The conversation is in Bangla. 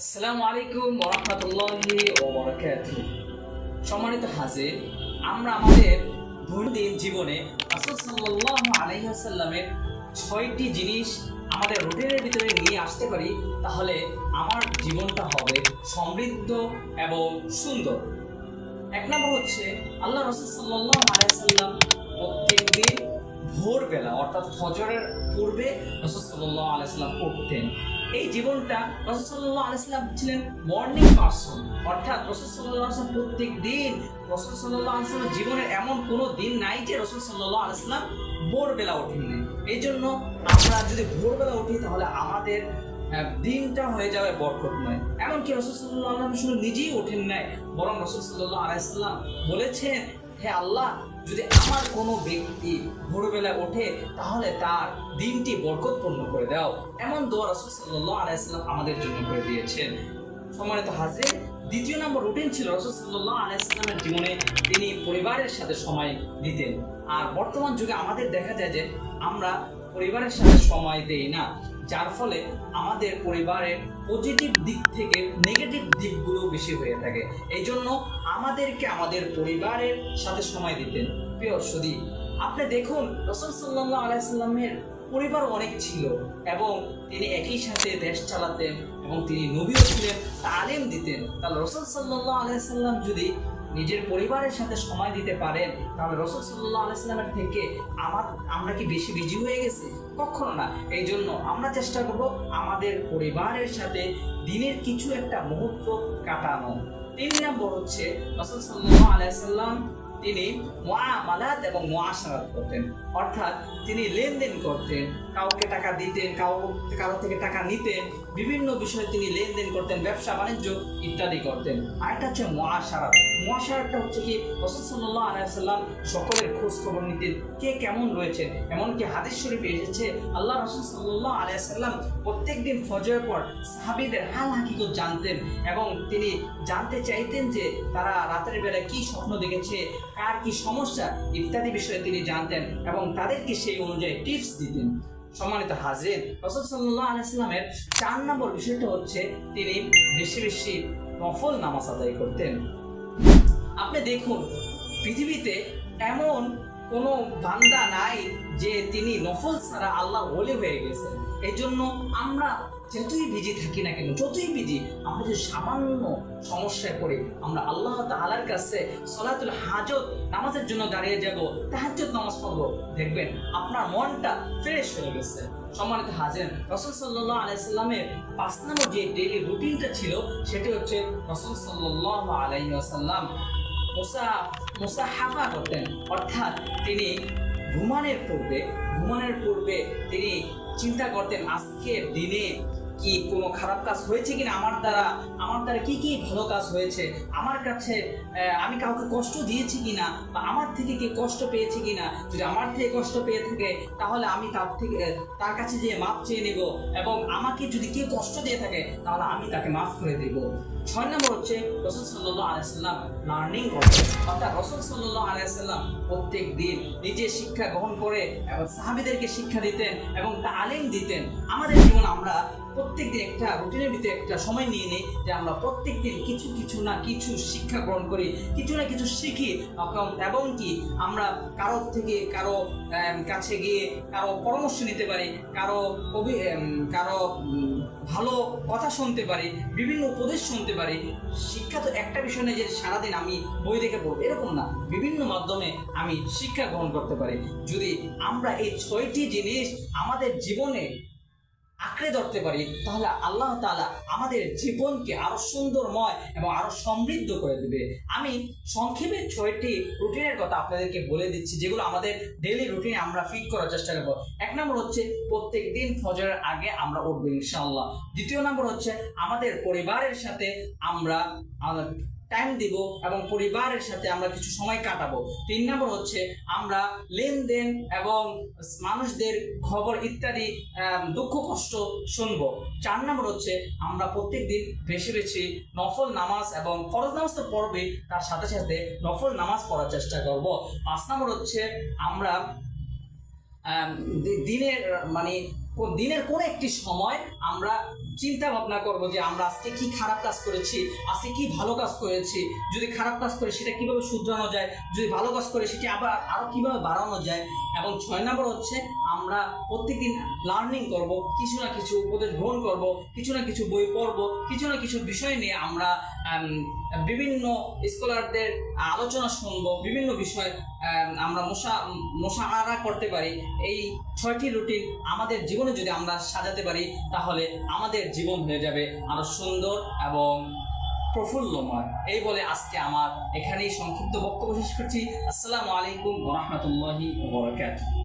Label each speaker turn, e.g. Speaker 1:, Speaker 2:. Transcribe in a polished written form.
Speaker 1: আসসালামু আলাইকুম ওয়া রাহমাতুল্লাহি ওয়া বারাকাতুহু। সম্মানিত হাজির, আমরা আমাদের দৈনন্দিন জীবনে রাসূল সাল্লাল্লাহু আলাইহি ওয়াসাল্লামের ৬টি জিনিস আমাদের রুটিনের ভিতরে নিয়ে আসতে পারি, তাহলে আমার জীবনটা হবে সমৃদ্ধ এবং সুন্দর। এক নম্বর হচ্ছে, আল্লাহ রাসূল সাল্লাল্লাহু আলাইহি ওয়াসাল্লাম প্রত্যেকদিন ভোরবেলা অর্থাৎ ফজরের পূর্বে রাসূল সাল্লাল্লাহু আলাইহি ওয়াসাল্লাম পড়তেন। এই জীবনটা রাসূল সাল্লাল্লাহু আলাইহি ওয়াসাল্লাম ছিলেন মর্নিং পারসন, অর্থাৎ রাসূল সাল্লাল্লাহু আলাইহি ওয়াসাল্লাম প্রত্যেক দিন রাসূল সাল্লাল্লাহু আলাইহি ওয়াসাল্লাম জীবনের এমন কোনো দিন নাই যে রাসূল সাল্লাল্লাহু আলাইহি ওয়াসাল্লাম ভোরবেলা ওঠেননি। এই জন্য আমরা যদি ভোরবেলা উঠি তাহলে আমাদের দিনটা হয়ে যাবে বরকতময়। এমনকি রাসূল সাল্লাল্লাহু আলাইহি ওয়াসাল্লাম শুধু নিজেই ওঠেন নাই, বরং রাসূল সাল্লাল্লাহু আলাইহি ওয়াসাল্লাম বলেছেন, হে আল্লাহ, যদি আমার কোনো ব্যক্তি ভোরবেলা ওঠে তাহলে তার দিনটি বরকতপূর্ণ করে দাও। এমন দোয়া রাসূল সাল্লাল্লাহু আলাইহি ওয়াসাল্লাম আমাদের জন্য করে দিয়েছেন। সম্মানিত হাজির, দ্বিতীয় নম্বর রুটিন ছিল রাসূল সাল্লাল্লাহু আলাইহি ওয়াসাল্লামের জীবনে তিনি পরিবারের সাথে সময় দিতেন। আর বর্তমান যুগে আমাদের দেখা যায় যে আমরা পরিবারের সাথে সময় দেই না, যার ফলে আমাদের পরিবারের পজিটিভ দিক থেকে নেগেটিভ দিকগুলো বেশি হয়ে থাকে। এই জন্য আমাদেরকে আমাদের পরিবারের সাথে সময় দিতেন। প্রিয় সুধী, আপনি দেখুন রাসূল সাল্লাল্লাহু আলাইহি ওয়াসাল্লামের পরিবার অনেক ছিল এবং তিনি একই সাথে দেশ চালাতেন এবং তিনি নবীও ছিলেন, তালিম দিতেন। তাহলে রাসূল সাল্লাল্লাহু আলাইহি ওয়াসাল্লাম যদি নিজের পরিবারের সাথে সময় দিতে পারেন, তাহলে রাসূল সাল্লাল্লাহু আলাইহি ওয়াসাল্লামের থেকে আমরা কি বেশি বিজি হয়ে গেছি? কখনো না। এই জন্য আমরা চেষ্টা করব আমাদের পরিবারের সাথে দিনের কিছু একটা মুহূর্ত কাটানো। ৩ নম্বর হচ্ছে, রাসূল সাল্লাল্লাহু আলাইহি ওয়াসাল্লাম তিনি মুআমালাত এবং মুআশারাত করতেন, অর্থাৎ তিনি লেনদেন করতেন, কাউকে টাকা দিতেন, কারো থেকে টাকা নিতেন, বিভিন্ন বিষয়ে তিনি লেনদেন করতেন, ব্যবসা বাণিজ্য ইত্যাদি করতেন। আরেকটা হচ্ছে মুআশারাত। মুআশারাতটা হচ্ছে কি, রাসূল সাল্লাল্লাহু আলাইহি ওয়াসাল্লাম সকলের খোঁজ খবর নিতেন, কে কেমন রয়েছে। এমনকি হাদিস শরীফে এসেছে, আল্লাহ রাসূল সাল্লাল্লাহু আলাইহি ওয়াসাল্লাম প্রত্যেকদিন ফজরের পর সাহাবীদের হাল হাকিকত জানতেন এবং তিনি জানতে চাইতেন যে তারা রাতের বেলায় কি স্বপ্ন দেখেছে, কার কি সমস্যা ইত্যাদি বিষয়ে তিনি জানতেন এবং তাদেরকে সেই অনুযায়ী টিপস দিতেন। সম্মানিত হাজির, রাসূল সাল্লাল্লাহু আলাইহি ওয়াসাল্লামের ৪ নম্বর বিষয়টা হচ্ছে তিনি বেশি বেশি নফল নামাজ আদায় করতেন। আপনি দেখুন, পৃথিবীতে এমন কোনো বান্দা নাই যে তিনি নফল ছাড়া আল্লাহর ওলি হয়ে গেছেন। এই জন্য আমরা যতই বিজি থাকি না কেন, যতই বিজি, আমরা যে সামান্য সমস্যায় পড়ি, আমরা আল্লাহ তাআলার কাছে সলাতুল হাজত নামাজের জন্য দাঁড়িয়ে যাব, তাহাজ্জুদ নামাজ পড়বো, দেখবেন আপনার মনটা ফ্রেশ হয়ে গেছে। সম্মানিত হাজির, রাসূল সাল্লাল্লাহু আলাইহি ওয়াসাল্লামের ৫ নম্বর যে ডেইলি রুটিনটা ছিল সেটি হচ্ছে, রাসূল সাল্লাল্লাহু আলাইহি ওয়াসাল্লাম মুসাহাফা করতেন, অর্থাৎ তিনি ঘুমানোর পূর্বে তিনি চিন্তা করতেন আজকের দিনে কি কোনো খারাপ কাজ হয়েছে কিনা, আমার দ্বারা কি কি ভালো কাজ হয়েছে, আমার কাছে আমি কাউকে কষ্ট দিয়েছি কিনা, বা আমার থেকে কে কষ্ট পেয়েছে কিনা। যদি আমার থেকে কষ্ট পেয়ে থাকে তাহলে আমি তার কাছে যেয়ে মাফ চেয়ে নেব, এবং আমাকে যদি কেউ কষ্ট দিয়ে থাকে তাহলে আমি তাকে মাফ করে দেব। ৬ নম্বর হচ্ছে, রাসূল সাল্লাল্লাহু আলাইহি ওয়াসাল্লাম লার্নিং করতেন, অর্থাৎ রাসূল সাল্লাল্লাহু আলাইহি ওয়াসাল্লাম প্রত্যেক দিন নিজে শিক্ষা গ্রহণ করে এবং সাহাবীদেরকে শিক্ষা দিতেন এবং তালিম দিতেন। আমাদের জীবন আমরা প্রত্যেকদিন একটা রুটিনের ভিতরে একটা সময় নিয়ে নিই যে আমরা প্রত্যেকদিন কিছু না কিছু শিক্ষা গ্রহণ করি, কিছু না কিছু শিখি, এবং কি আমরা কারো কাছে গিয়ে কারো পরামর্শ নিতে পারি, কারো ভালো কথা শুনতে পারি, বিভিন্ন উপদেশ শুনতে পারি। শিক্ষা তো একটা বিষয় নেই যে সারাদিন আমি বই দেখে পড়বো, এরকম না। বিভিন্ন মাধ্যমে আমি শিক্ষা গ্রহণ করতে পারি। যদি আমরা এই ৬টি জিনিস আমাদের জীবনে আঁকড়ে ধরতে পারি তাহলে আল্লাহ তাআলা আমাদের জীবনকে আরো সুন্দরময় এবং আরো সমৃদ্ধ করে দেবে। আমি সংক্ষেপে ৬টি রুটিনের কথা আপনাদেরকে বলে দিচ্ছি, যেগুলো আমাদের ডেইলি রুটিনে আমরা ফিট করার চেষ্টা করব। ১ নম্বর হচ্ছে, প্রত্যেক দিন ফজরের আগে আমরা উঠবো ইনশাআল্লাহ। ২য় নম্বর হচ্ছে, আমাদের পরিবারের সাথে আমরা টাইম দিব এবং পরিবারের সাথে আমরা কিছু সময় কাটাবো। ৩ নম্বর হচ্ছে, আমরা লেনদেন এবং মানুষদের খবর ইত্যাদি দুঃখ কষ্ট শুনবো। ৪ নম্বর হচ্ছে, আমরা প্রত্যেক দিন বেশি বেশি নফল নামাজ এবং ফরজ নামাজ তো পড়বে, তার সাথে সাথে নফল নামাজ পড়ার চেষ্টা করব। ৫ নম্বর হচ্ছে, আমরা দিনের কোন একটি সময় আমরা চিন্তা ভাবনা করবো যে আমরা আজকে কি খারাপ কাজ করেছি, আজকে কি ভালো কাজ করেছি, যদি খারাপ কাজ করে সেটা কিভাবে শুধরানো যায়, যদি ভালো কাজ করে সেটি আবার আরো কিভাবে বাড়ানো যায়। এবং 6 নম্বর হচ্ছে আমরা প্রত্যেকদিন লার্নিং করব, কিছু না কিছু উপদেশ গ্রহণ করব, কিছু না কিছু বই পড়ব, কিছু না কিছু বিষয় নিয়ে আমরা বিভিন্ন স্কলারদের আলোচনা শুনবো, বিভিন্ন বিষয় আমরা মোশাআরা করতে পারি। এই 6টি রুটিন আমাদের জীবনে যদি আমরা সাজাতে পারি তাহলে আমাদের জীবন হয়ে যাবে আরো সুন্দর এবং প্রফুল্লময়। এই বলে আজকে আমার এখানেই সংক্ষিপ্ত বক্তব্য শেষ করছি। আসসালামু আলাইকুম ওয়া রাহমাতুল্লাহি ওয়া বারাকাতুহু।